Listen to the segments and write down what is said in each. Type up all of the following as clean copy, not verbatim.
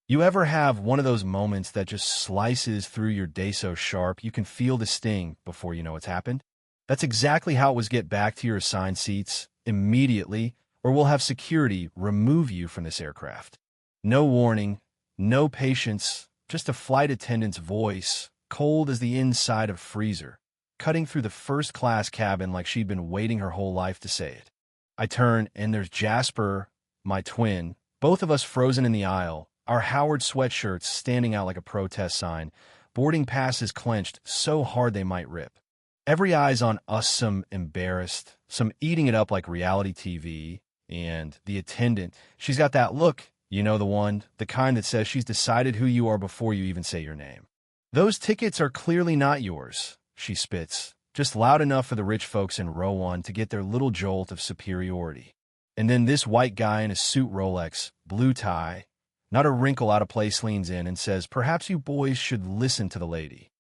You ever have one of those moments that just slices through your day so sharp you can feel the sting before you know it's happened? That's exactly how it was. Get back to your assigned seats immediately, or we'll have security remove you from this aircraft. No warning, no patience, just a flight attendant's voice, cold as the inside of a freezer, cutting through the first-class cabin like she'd been waiting her whole life to say it. I turn, and there's Jasper, my twin, both of us frozen in the aisle, our Howard sweatshirts standing out like a protest sign, boarding passes clenched so hard they might rip. Every eye's on us, some embarrassed, some eating it up like reality TV, and the attendant, she's got that look, you know, the one, the kind that says she's decided who you are before you even say your name. Those tickets are clearly not yours, she spits, just loud enough for the rich folks in row one to get their little jolt of superiority. And then this white guy in a suit Rolex, blue tie, not a wrinkle out of place, leans in and says, "Perhaps you boys should listen to the lady."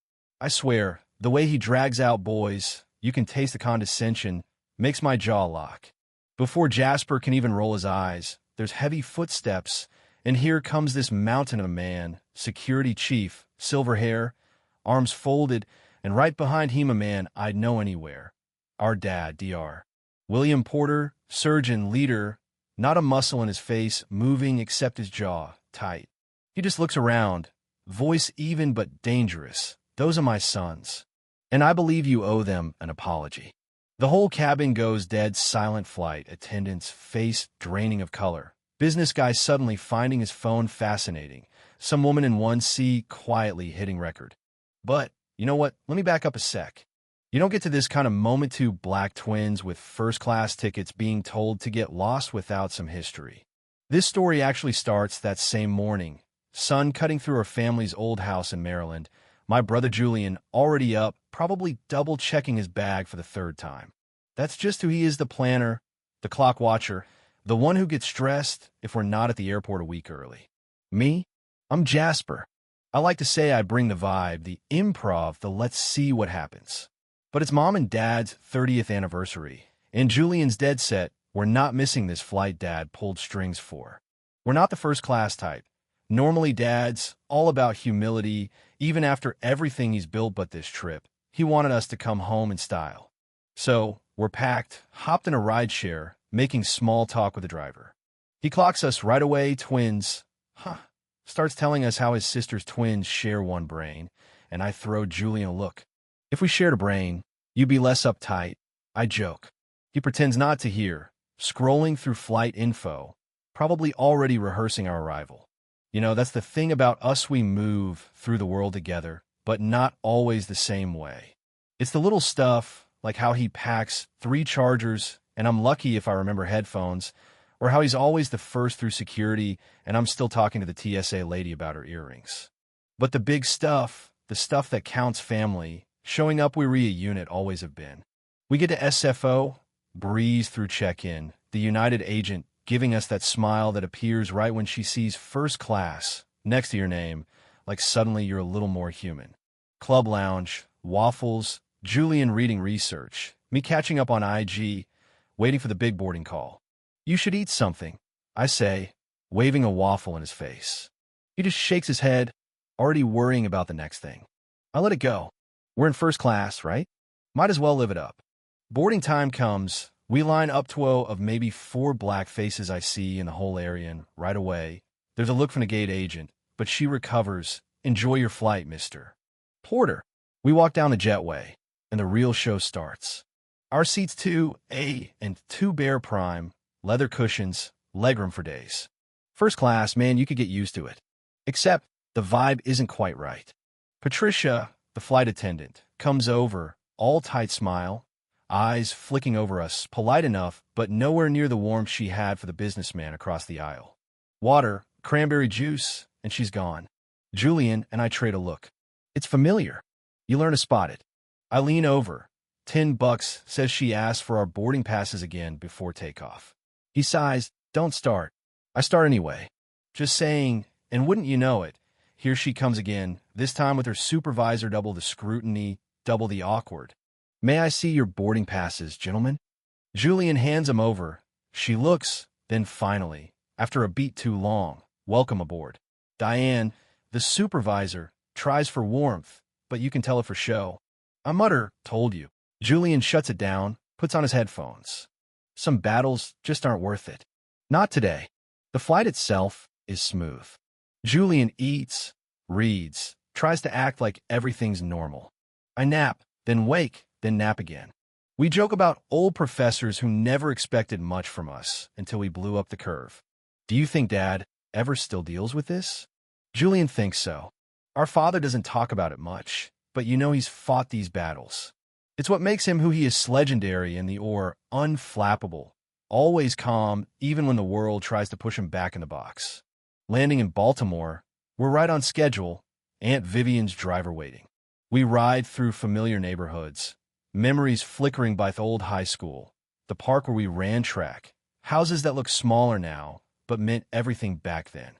I swear, the way he drags out "boys," you can taste the condescension, makes my jaw lock. Before Jasper can even roll his eyes, there's heavy footsteps, and here comes this mountain of a man, security chief, silver hair, arms folded, and right behind him a man I'd know anywhere. Our dad, Dr. William Porter, surgeon, leader, not a muscle in his face moving except his jaw, tight. He just looks around, voice even but dangerous. "Those are my sons, and I believe you owe them an apology." The whole cabin goes dead silent. Flight attendant's face draining of color. Business guy suddenly finding his phone fascinating. Some woman in 1C quietly hitting record. But, you know what? Let me back up a sec. You don't get to this kind of moment to black twins with first-class tickets being told to get lost without some history. This story actually starts that same morning. Sun cutting through our family's old house in Maryland. My brother Julian already up, probably double-checking his bag for the third time. That's just who he is, the planner, the clock watcher, the one who gets stressed if we're not at the airport a week early. Me? I'm Jasper. I like to say I bring the vibe, the improv, the let's see what happens. But it's Mom and Dad's 30th anniversary, and Julian's dead set, we're not missing this flight Dad pulled strings for. We're not the first-class type. Normally Dad's all about humility, even after everything he's built, but this trip, he wanted us to come home in style. So, we're packed, hopped in a rideshare, making small talk with the driver. He clocks us right away, twins. Starts telling us how his sister's twins share one brain, and I throw Julian a look. If we shared a brain, you'd be less uptight. I joke. He pretends not to hear, scrolling through flight info, probably already rehearsing our arrival. You know, that's the thing about us, we move through the world together, but not always the same way. It's the little stuff, like how he packs 3 chargers, and I'm lucky if I remember headphones, or how he's always the first through security, and I'm still talking to the TSA lady about her earrings. But the big stuff, the stuff that counts, family, showing up we're a unit, always have been. We get to SFO, breeze through check-in, the United agent giving us that smile that appears right when she sees first class next to your name, like suddenly you're a little more human. Club lounge, waffles, Julian reading research, me catching up on IG, waiting for the big boarding call. "You should eat something," I say, waving a waffle in his face. He just shakes his head, already worrying about the next thing. I let it go. We're in first class, right? Might as well live it up. Boarding time comes. We line up to of maybe 4 black faces I see in the whole area, and right away, there's a look from the gate agent, but she recovers. "Enjoy your flight, Mr. Porter." We walk down the jetway, and the real show starts. Our seats 2A and 2 Bear Prime, leather cushions, legroom for days. First class, man, you could get used to it. Except the vibe isn't quite right. Patricia, the flight attendant, comes over, all tight smile, eyes flicking over us, polite enough, but nowhere near the warmth she had for the businessman across the aisle. Water, cranberry juice, and she's gone. Julian and I trade a look. It's familiar. You learn to spot it. I lean over. $10, says she asked for our boarding passes again before takeoff. He sighs, "Don't start." I start anyway. Just saying, and wouldn't you know it, here she comes again, this time with her supervisor, double the scrutiny, double the awkward. "May I see your boarding passes, gentlemen?" Julian hands them over. She looks, then finally, after a beat too long, "Welcome aboard." Diane, the supervisor, tries for warmth, but you can tell it for show. I mutter, told you. Julian shuts it down, puts on his headphones. Some battles just aren't worth it. Not today. The flight itself is smooth. Julian eats, reads, tries to act like everything's normal. I nap, then wake, then nap again. We joke about old professors who never expected much from us until we blew up the curve. Do you think Dad ever still deals with this? Julian thinks so. Our father doesn't talk about it much, but you know he's fought these battles. It's what makes him who he is, legendary in the unflappable, always calm even when the world tries to push him back in the box. Landing in Baltimore, we're right on schedule, Aunt Vivian's driver waiting. We ride through familiar neighborhoods, memories flickering by the old high school, the park where we ran track, houses that look smaller now, but meant everything back then.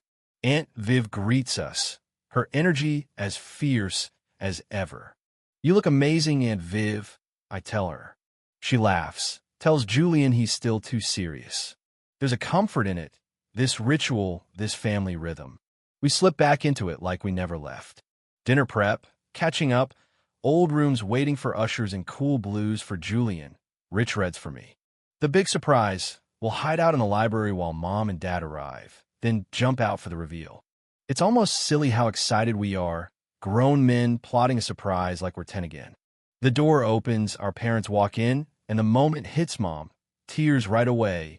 Aunt Viv greets us, her energy as fierce as ever. You look amazing, Aunt Viv, I tell her. She laughs, tells Julian he's still too serious. There's a comfort in it, this ritual, this family rhythm. We slip back into it like we never left. Dinner prep, catching up, old rooms waiting for ushers and cool blues for Julian, rich reds for me. The big surprise, we'll hide out in the library while Mom and Dad arrive, then jump out for the reveal. It's almost silly how excited we are, grown men plotting a surprise like we're 10 again. The door opens, our parents walk in, and the moment hits Mom. Tears right away.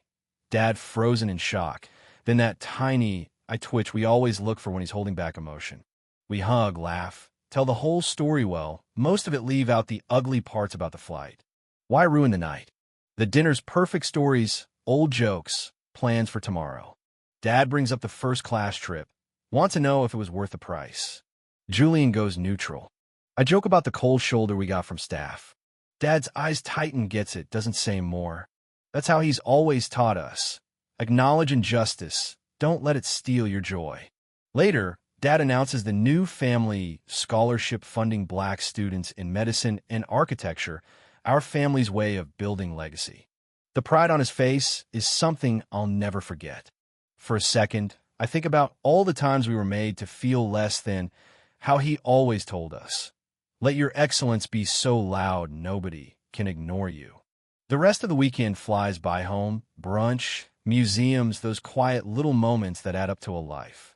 Dad frozen in shock. Then that tiny, I twitch we always look for when he's holding back emotion. We hug, laugh, tell the whole story well, most of it leave out the ugly parts about the flight. Why ruin the night? The dinner's perfect stories, old jokes, plans for tomorrow. Dad brings up the first-class trip. Want to know if it was worth the price. Julian goes neutral. I joke about the cold shoulder we got from staff. Dad's eyes tighten, gets it, doesn't say more. That's how he's always taught us. Acknowledge injustice. Don't let it steal your joy. Later, Dad announces the new family scholarship funding Black students in medicine and architecture, our family's way of building legacy. The pride on his face is something I'll never forget. For a second, I think about all the times we were made to feel less than, how he always told us, let your excellence be so loud nobody can ignore you. The rest of the weekend flies by home, brunch, museums, those quiet little moments that add up to a life.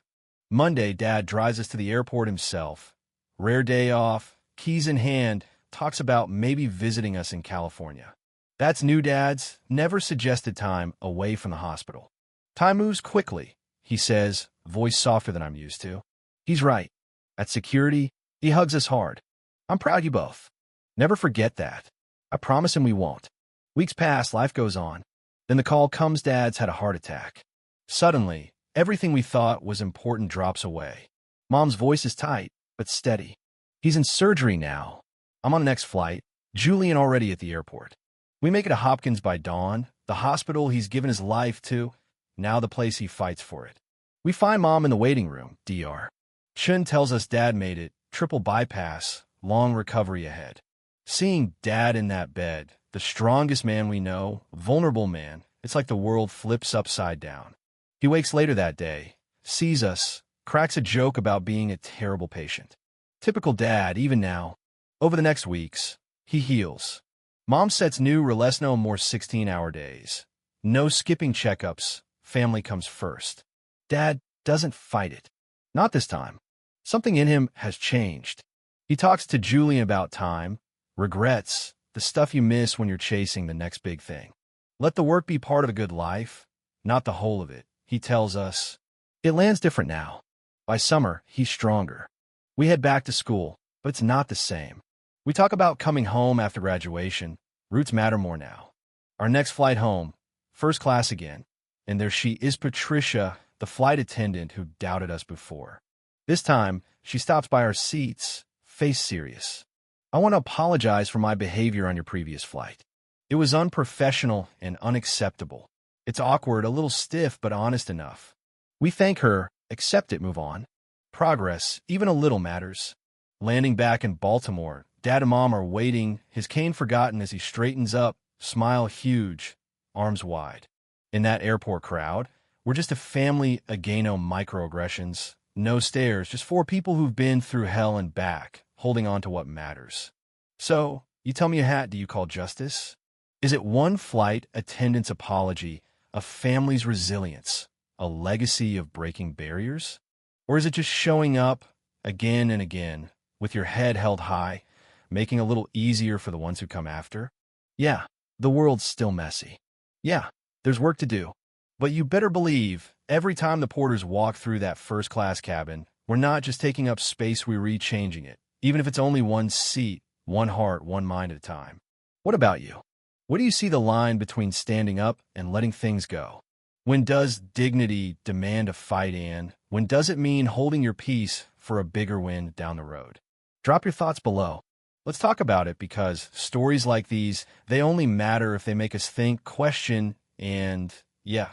Monday, Dad drives us to the airport himself. Rare day off, keys in hand, talks about maybe visiting us in California. That's new Dad's never suggested time away from the hospital. Time moves quickly, he says, voice softer than I'm used to. He's right. At security, he hugs us hard. I'm proud of you both. Never forget that. I promise him we won't. Weeks pass, life goes on. Then the call comes, Dad's had a heart attack. Suddenly, everything we thought was important drops away. Mom's voice is tight, but steady. He's in surgery now. I'm on the next flight. Julian already at the airport. We make it to Hopkins by dawn, the hospital he's given his life to, now the place he fights for it. We find Mom in the waiting room, DR. Chun tells us Dad made it, triple bypass, long recovery ahead. Seeing Dad in that bed, the strongest man we know, vulnerable man, it's like the world flips upside down. He wakes later that day, sees us, cracks a joke about being a terrible patient. Typical Dad, even now. Over the next weeks, he heals. Mom sets new Relesno more 16-hour days. No skipping checkups, family comes first. Dad doesn't fight it. Not this time. Something in him has changed. He talks to Julian about time, regrets, the stuff you miss when you're chasing the next big thing. Let the work be part of a good life, not the whole of it, he tells us. It lands different now. By summer, he's stronger. We head back to school, but it's not the same. We talk about coming home after graduation. Roots matter more now. Our next flight home, first class again. And there she is, Patricia, the flight attendant who doubted us before. This time, she stops by our seats, face serious. I want to apologize for my behavior on your previous flight. It was unprofessional and unacceptable. It's awkward, a little stiff, but honest enough. We thank her, accept it, move on. Progress, even a little, matters. Landing back in Baltimore, Dad and Mom are waiting, his cane forgotten as he straightens up, smile huge, arms wide. In that airport crowd, we're just a family against microaggressions, No stairs, just four people who've been through hell and back, holding on to what matters. So, you tell me a hat do you call justice? Is it one flight attendant's apology, a family's resilience, a legacy of breaking barriers? Or is it just showing up again and again with your head held high, making a little easier for the ones who come after? Yeah, the world's still messy. Yeah, there's work to do. But you better believe every time the porters walk through that first-class cabin, we're not just taking up space, we're rechanging it, even if it's only one seat, one heart, one mind at a time. What about you? Where do you see the line between standing up and letting things go? When does dignity demand a fight, and when does it mean holding your peace for a bigger win down the road? Drop your thoughts below. Let's talk about it, because stories like these, they only matter if they make us think, question, and, yeah,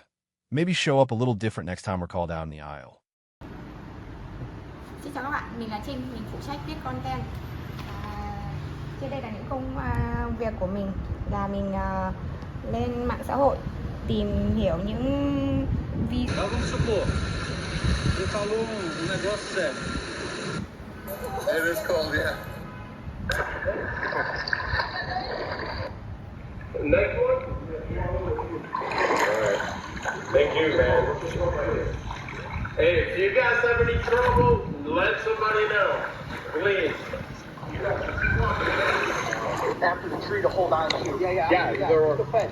maybe show up a little different next time we're called out in the aisle. Xin chào các bạn, mình là Trinh, mình phụ trách viết content. Trên đây là những công việc của mình, là mình lên mạng xã hội tìm hiểu những video. It is cold, yeah. Next one? Alright. Thank you, man. Hey, if you guys have any trouble, let somebody know. Please. After the tree to hold on to. Yeah. Yeah, they're the fence.